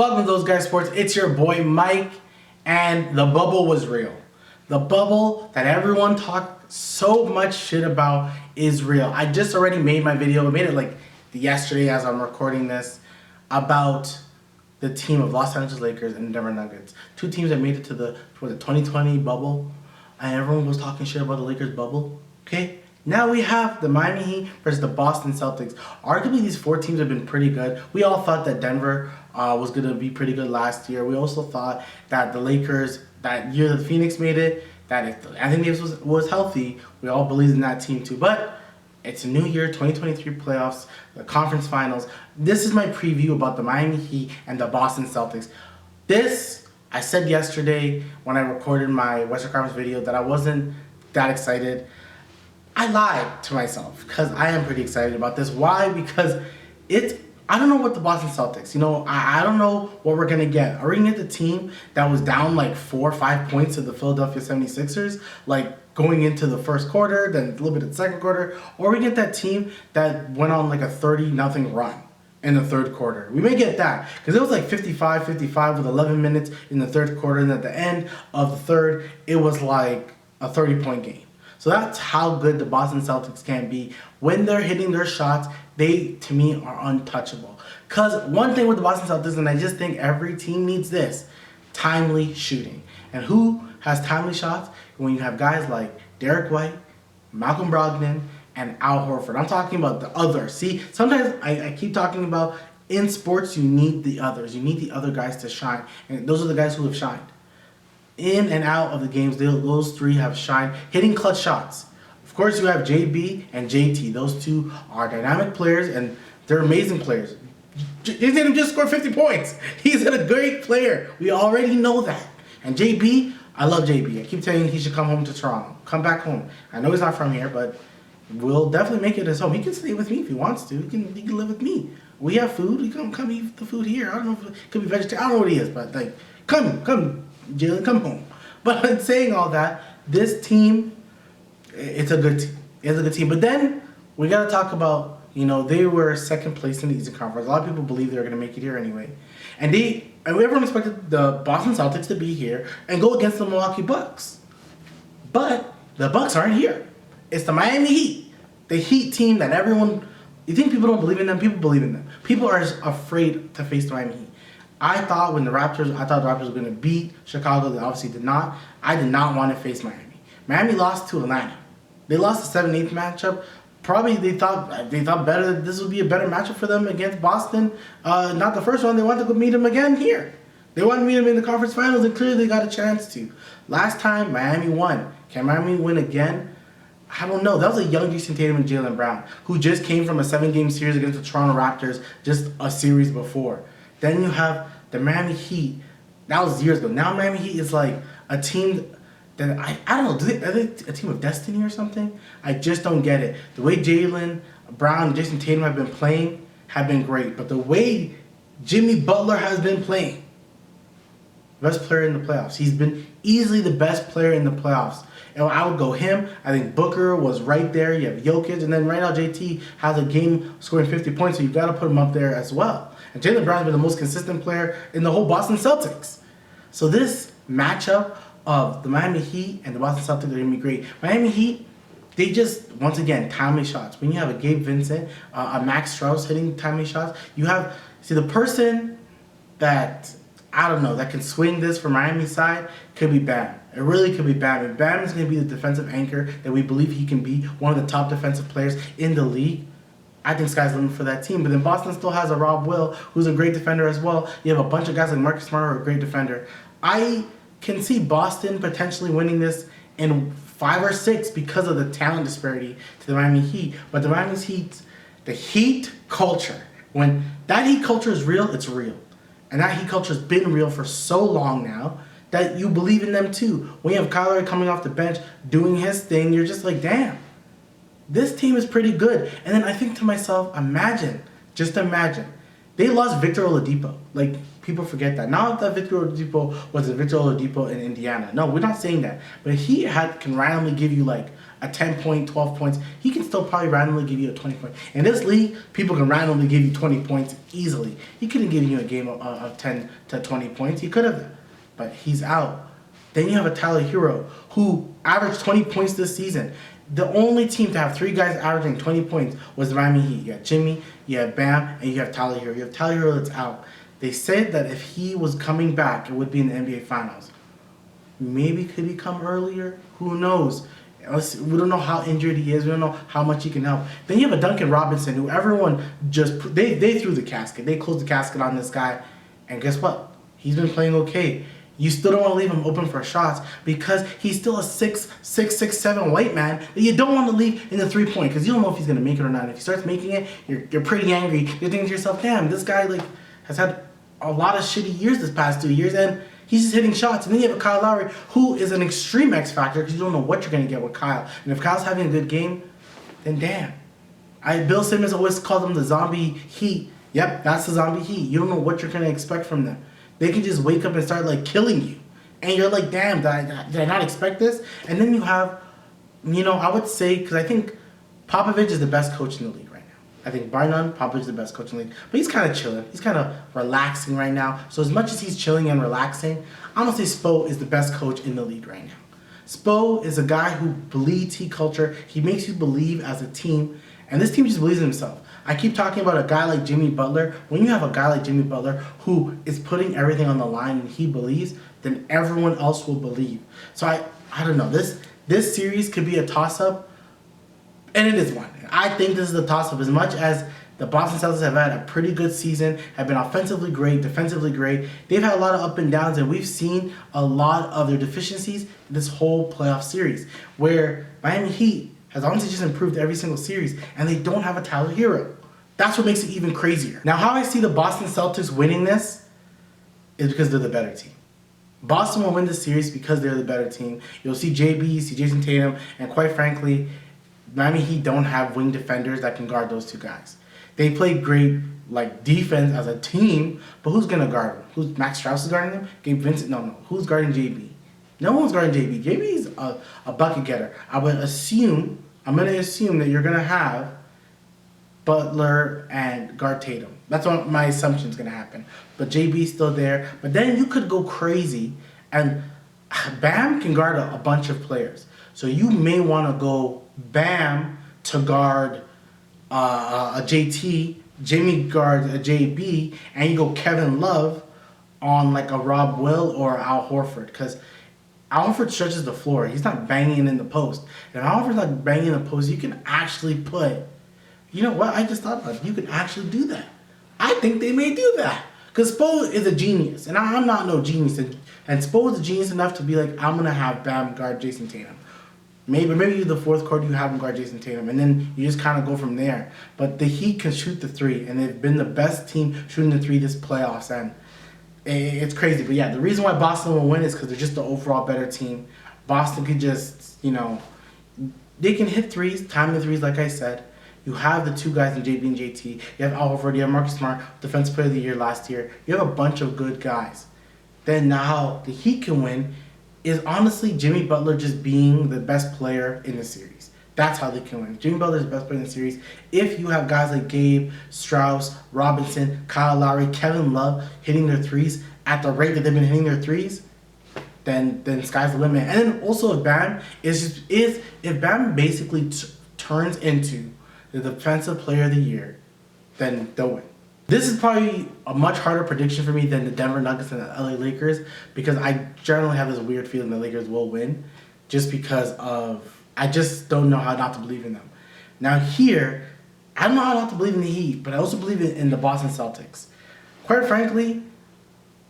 Welcome to Those Guys Sports. It's your boy Mike, and the bubble was real. The bubble that everyone talked so much shit about is real. I just already made my video. I made it like yesterday as I'm recording this about the team of Los Angeles Lakers and Denver Nuggets. Two teams that made it to the 2020 bubble, and everyone was talking shit about the Lakers bubble. Okay? Now we have the Miami Heat versus the Boston Celtics. Arguably, these four teams have been pretty good. We all thought that Denver was going to be pretty good last year. We also thought that the Lakers, that year that Phoenix made it, that if Anthony Davis was healthy, we all believed in that team too. But it's a new year, 2023 playoffs, the conference finals. This is my preview about the Miami Heat and the Boston Celtics. This, I said yesterday when I recorded my Western Conference video that I wasn't that excited. I lied to myself because I am pretty excited about this. Why? Because I don't know what the Boston Celtics, I don't know what we're going to get. Are we going to get the team that was down like 4 or 5 points to the Philadelphia 76ers, like going into the first quarter, then a little bit of the second quarter? Or are we get that team that went on like a 30-0 run in the third quarter? We may get that because it was like 55-55 with 11 minutes in the third quarter. And at the end of the third, it was like a 30-point game. So that's how good the Boston Celtics can be. When they're hitting their shots, they, to me, are untouchable. Because one thing with the Boston Celtics, and I just think every team needs this, timely shooting. And who has timely shots? When you have guys like Derek White, Malcolm Brogdon, and Al Horford. I'm talking about the others. See, sometimes I keep talking about in sports, you need the others. You need the other guys to shine. And those are the guys who have shined. In and out of the games, those three have shined, hitting clutch shots. Of course, you have JB and JT. Those two are dynamic players, and they're amazing players. Jason Tatum just scored 50 points. He's a great player. We already know that. And JB, I love JB. I keep telling you he should come home to Toronto. Come back home. I know he's not from here, but we'll definitely make it his home. He can stay with me if he wants to. He can live with me. We have food. He come eat the food here. I don't know if it could be vegetarian. I don't know what he is, but like, come. Jalen, come home. But in saying all that, this team, it's a good team. It's a good team. But then we got to talk about, they were second place in the Eastern Conference. A lot of people believe they were going to make it here anyway. And everyone expected the Boston Celtics to be here and go against the Milwaukee Bucks. But the Bucks aren't here. It's the Miami Heat. The Heat team that everyone, you think people don't believe in them? People believe in them. People are afraid to face the Miami Heat. I thought the Raptors were going to beat Chicago. They obviously did not. I did not want to face Miami. Miami lost to Atlanta. They lost the 7-8 matchup. Probably they thought better that this would be a better matchup for them against Boston. Not the first one. They wanted to go meet them again here. They wanted to meet them in the conference finals, and clearly they got a chance to. Last time, Miami won. Can Miami win again? I don't know. That was a young Jason Tatum and Jaylen Brown, who just came from a 7-game series against the Toronto Raptors just a series before. Then you have the Miami Heat. That was years ago. Now Miami Heat is like a team that I don't know. Are they a team of destiny or something? I just don't get it. The way Jaylen Brown and Jason Tatum have been playing have been great. But the way Jimmy Butler has been playing, best player in the playoffs. He's been easily the best player in the playoffs. And I would go him. I think Booker was right there. You have Jokic. And then right now JT has a game scoring 50 points. So you've got to put him up there as well. And Jaylen Brown's been the most consistent player in the whole Boston Celtics. So this matchup of the Miami Heat and the Boston Celtics are going to be great. Miami Heat, they just, once again, timely shots. When you have a Gabe Vincent, a Max Strus hitting timely shots, you have, the person that, I don't know, that can swing this for Miami's side could be Bam. It really could be Bam. And Bam is going to be the defensive anchor that we believe he can be, one of the top defensive players in the league. I think sky's the limit for that team. But then Boston still has a Rob Will, who's a great defender as well. You have a bunch of guys like Marcus Smart who are a great defender. I can see Boston potentially winning this in 5 or 6 because of the talent disparity to the Miami Heat. But the Miami Heat, the Heat culture, when that Heat culture is real, it's real. And that Heat culture has been real for so long now that you believe in them too. When you have Kyle Lowry coming off the bench doing his thing, you're just like, damn. This team is pretty good. And then I think to myself, just imagine, They lost Victor Oladipo. Like, people forget that. Not that Victor Oladipo was a Victor Oladipo in Indiana. No, we're not saying that. But he can randomly give you like a 10 point, 12 points. He can still probably randomly give you a 20 point. In this league, people can randomly give you 20 points easily. He couldn't give you a game of 10 to 20 points. He could have, but he's out. Then you have a Tyler Hero who averaged 20 points this season. The only team to have 3 guys averaging 20 points was the Miami Heat. You have Jimmy, you have Bam, and you have Tyler Hero. You have Tyler Hero that's out. They said that if he was coming back, it would be in the NBA Finals. Maybe could he come earlier? Who knows? We don't know how injured he is. We don't know how much he can help. Then you have a Duncan Robinson who everyone just... They threw the casket. They closed the casket on this guy. And guess what? He's been playing okay. You still don't want to leave him open for shots because he's still a 6'7" white man that you don't want to leave in the 3-point because you don't know if he's going to make it or not. If he starts making it, you're pretty angry. You're thinking to yourself, damn, this guy like has had a lot of shitty years this past 2 years and he's just hitting shots. And then you have a Kyle Lowry who is an extreme X factor because you don't know what you're going to get with Kyle. And if Kyle's having a good game, then damn. Bill Simmons always called them the zombie Heat. Yep, that's the zombie Heat. You don't know what you're going to expect from them. They can just wake up and start like killing you. And you're like, damn, did I not expect this? And then you have, I would say, because I think Popovich is the best coach in the league right now. I think bar none, Popovich is the best coach in the league. But he's kind of chilling. He's kind of relaxing right now. So as much as he's chilling and relaxing, I'm going to say Spo is the best coach in the league right now. Spo is a guy who bleeds Heat culture. He makes you believe as a team. And this team just believes in himself. I keep talking about a guy like Jimmy Butler. When you have a guy like Jimmy Butler who is putting everything on the line and he believes, then everyone else will believe. So I don't know. This series could be a toss-up, and it is one. I think this is a toss-up as much as the Boston Celtics have had a pretty good season, have been offensively great, defensively great. They've had a lot of up and downs, and we've seen a lot of their deficiencies this whole playoff series, where Miami Heat has honestly just improved every single series, and they don't have a Tyler Hero. That's what makes it even crazier. Now, how I see the Boston Celtics winning this is because they're the better team. Boston will win this series because they're the better team. You'll see JB, see Jason Tatum, and quite frankly, Miami Heat don't have wing defenders that can guard those 2 guys. They play great defense as a team, but who's going to guard them? Who's Max Strauss is guarding them? Gabe Vincent? No. Who's guarding JB? No one's guarding JB. JB is a bucket getter. I'm going to assume that you're going to have Butler and guard Tatum. That's what my assumption is going to happen. But JB's still there. But then you could go crazy, and Bam can guard a bunch of players. So you may want to go Bam to guard a JT, Jimmy guards a JB, and you go Kevin Love on like a Rob Will or Al Horford. Because Al Horford stretches the floor. He's not banging in the post. If Al Horford's not banging in the post, you can actually put... You know what? I just thought about it. You can actually do that. I think they may do that. Because Spo is a genius. And I'm not no genius. And Spo is a genius enough to be like, I'm going to have Bam guard Jason Tatum. Maybe the fourth quarter you have him guard Jason Tatum. And then you just kind of go from there. But the Heat can shoot the 3. And they've been the best team shooting the 3 this playoffs. And it's crazy. But yeah, the reason why Boston will win is because they're just the overall better team. Boston could just, they can hit 3s, time the 3s like I said. You have the 2 guys in JB and JT. You have Al Horford. You have Marcus Smart, Defensive Player of the Year last year. You have a bunch of good guys. Then now the Heat can win is honestly Jimmy Butler just being the best player in the series. That's how they can win. Jimmy Butler is the best player in the series. If you have guys like Gabe, Strauss, Robinson, Kyle Lowry, Kevin Love hitting their 3s at the rate that they've been hitting their 3s, then sky's the limit. And then also if Bam if Bam basically turns into the Defensive Player of the Year, then they'll win. This is probably a much harder prediction for me than the Denver Nuggets and the LA Lakers because I generally have this weird feeling the Lakers will win just because I just don't know how not to believe in them. Now here, I don't know how not to believe in the Heat, but I also believe in the Boston Celtics. Quite frankly,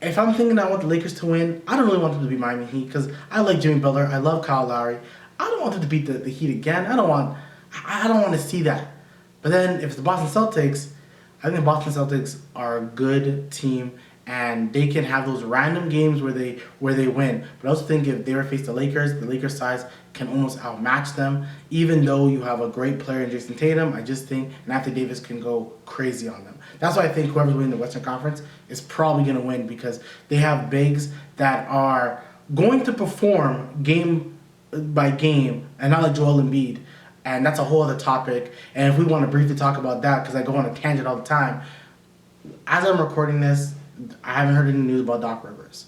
if I'm thinking I want the Lakers to win, I don't really want them to beat Miami Heat because I like Jimmy Butler, I love Kyle Lowry. I don't want them to beat the Heat again. I don't want to see that. But then if it's the Boston Celtics, I think the Boston Celtics are a good team and they can have those random games where they win. But I also think if they were faced the Lakers size can almost outmatch them. Even though you have a great player in Jason Tatum, I just think Anthony Davis can go crazy on them. That's why I think whoever's winning the Western Conference is probably going to win, because they have bigs that are going to perform game by game, and not like Joel Embiid. And that's a whole other topic. And if we want to briefly talk about that, because I go on a tangent all the time, as I'm recording this, I haven't heard any news about Doc Rivers.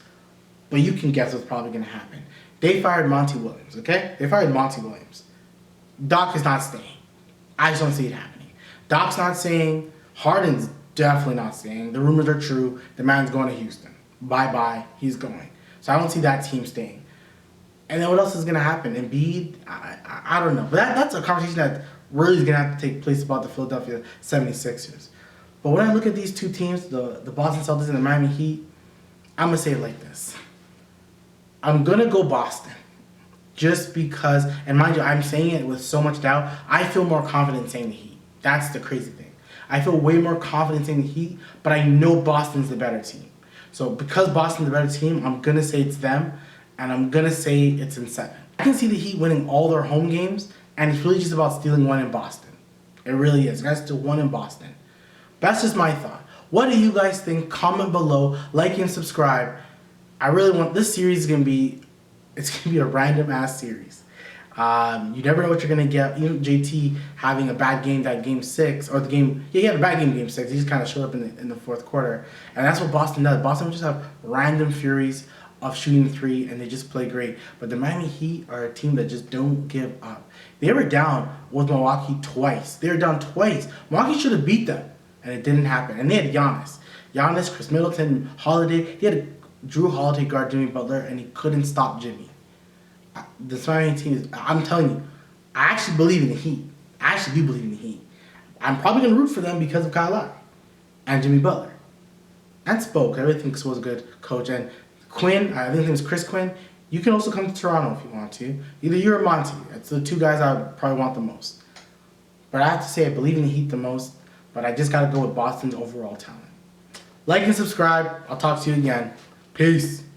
But you can guess what's probably going to happen. They fired Monty Williams, okay? They fired Monty Williams. Doc is not staying. I just don't see it happening. Doc's not staying. Harden's definitely not staying. The rumors are true. The man's going to Houston. Bye-bye. He's going. So I don't see that team staying. And then what else is going to happen? Embiid? I don't know. But that's a conversation that really is going to have to take place about the Philadelphia 76ers. But when I look at these two teams, the Boston Celtics and the Miami Heat, I'm going to say it like this. I'm going to go Boston. Just because, and mind you, I'm saying it with so much doubt, I feel more confident saying the Heat. That's the crazy thing. I feel way more confident saying the Heat, but I know Boston's the better team. So because Boston's the better team, I'm going to say it's them, and I'm going to say it's in 7. I can see the Heat winning all their home games, and it's really just about stealing one in Boston. It really is. You guys steal one in Boston. That's just my thought. What do you guys think? Comment below, like and subscribe. I really want, this series is going to be, it's going to be a random ass series. You never know what you're going to get. Even JT having a bad game that game 6, or the game, yeah, he had a bad game 6. He just kind of showed up in the fourth quarter. And that's what Boston does. Boston will just have random furies of shooting 3, and they just play great. But the Miami Heat are a team that just don't give up. They were down with Milwaukee twice. They were down twice. Milwaukee should have beat them, and it didn't happen. And they had Giannis, Chris Middleton, Holiday. They had Drew Holiday guard Jimmy Butler, and he couldn't stop Jimmy. This Miami team is, I'm telling you, I actually believe in the Heat. I actually do believe in the Heat. I'm probably going to root for them because of Kyle Lowry and Jimmy Butler. And Spoke. I really think Spoke's a good coach. And Quinn, I think his name is Chris Quinn. You can also come to Toronto if you want to. Either you or Monty. That's the two guys I would probably want the most. But I have to say I believe in the Heat the most. But I just got to go with Boston's overall talent. Like and subscribe. I'll talk to you again. Peace.